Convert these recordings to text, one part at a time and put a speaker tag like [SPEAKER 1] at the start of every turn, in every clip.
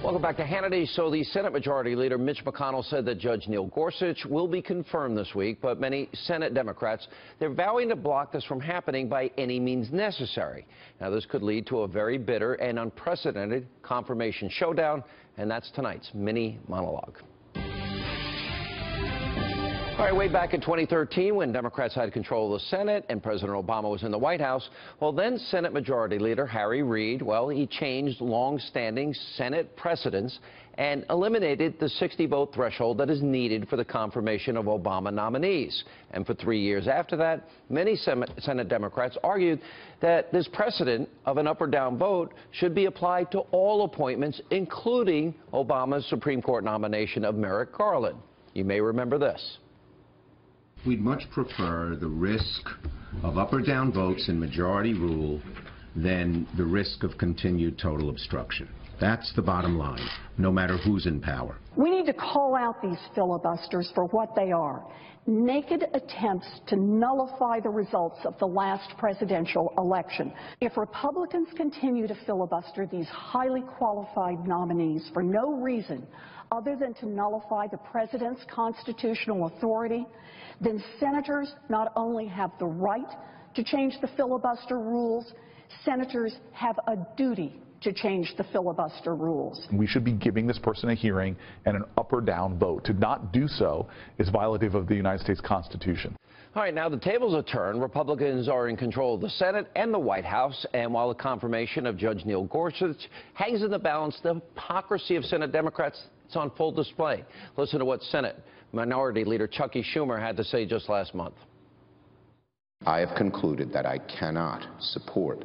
[SPEAKER 1] Welcome back to Hannity. So the Senate Majority Leader Mitch McConnell said that Judge Neil Gorsuch will be confirmed this week, but many Senate Democrats, they're vowing to block this from happening by any means necessary. Now, this could lead to a very bitter and unprecedented confirmation showdown, and that's tonight's mini monologue. All right, way back in 2013, when Democrats had control of the Senate and President Obama was in the White House, well, then Senate Majority Leader Harry Reid, well, he changed long-standing Senate precedents and eliminated the 60-vote threshold that is needed for the confirmation of Obama nominees. And for 3 years after that, many Senate Democrats argued that this precedent of an up or down vote should be applied to all appointments, including Obama's Supreme Court nomination of Merrick Garland. You may remember this.
[SPEAKER 2] We'd much prefer the risk of up or down votes in majority rule than the risk of continued total obstruction. That's the bottom line, no matter who's in power.
[SPEAKER 3] We need to call out these filibusters for what they are: naked attempts to nullify the results of the last presidential election. If Republicans continue to filibuster these highly qualified nominees for no reason other than to nullify the president's constitutional authority, then senators not only have the right to change the filibuster rules, senators have a duty to change the filibuster rules.
[SPEAKER 4] We should be giving this person a hearing and an up or down vote. To not do so is violative of the United States Constitution.
[SPEAKER 1] All right, now the tables are turned. Republicans are in control of the Senate and the White House, and while the confirmation of Judge Neil Gorsuch hangs in the balance, the hypocrisy of Senate Democrats is on full display. Listen to what Senate Minority Leader Chucky Schumer had to say just last month.
[SPEAKER 2] I have concluded that I cannot support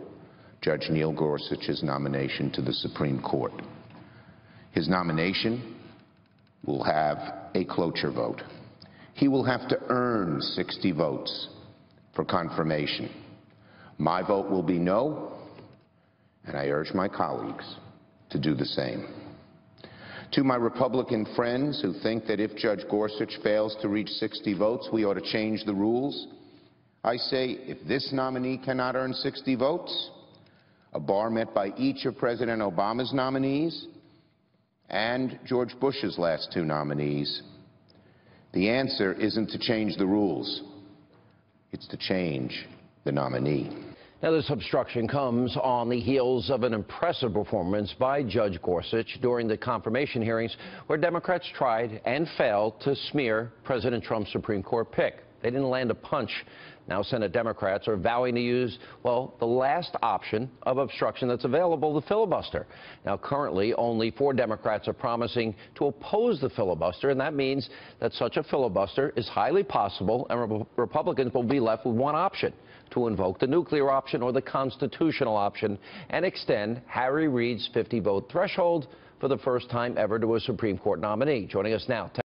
[SPEAKER 2] Judge Neil Gorsuch's nomination to the Supreme Court. His nomination will have a cloture vote. He will have to earn 60 votes for confirmation. My vote will be no, and I urge my colleagues to do the same. To my Republican friends who think that if Judge Gorsuch fails to reach 60 votes, we ought to change the rules, I say if this nominee cannot earn 60 votes, a bar met by each of President Obama's nominees and George Bush's last two nominees, the answer isn't to change the rules, it's to change the nominee.
[SPEAKER 1] Now, this obstruction comes on the heels of an impressive performance by Judge Gorsuch during the confirmation hearings where Democrats tried and failed to smear President Trump's Supreme Court pick. They didn't land a punch. Now, Senate Democrats are vowing to use, well, the last option of obstruction that's available, the filibuster. Now, currently, only 4 Democrats are promising to oppose the filibuster, and that means that such a filibuster is highly possible, and Republicans will be left with one option: to invoke the nuclear option or the constitutional option and extend Harry Reid's 50-vote threshold for the first time ever to a Supreme Court nominee. Joining us now.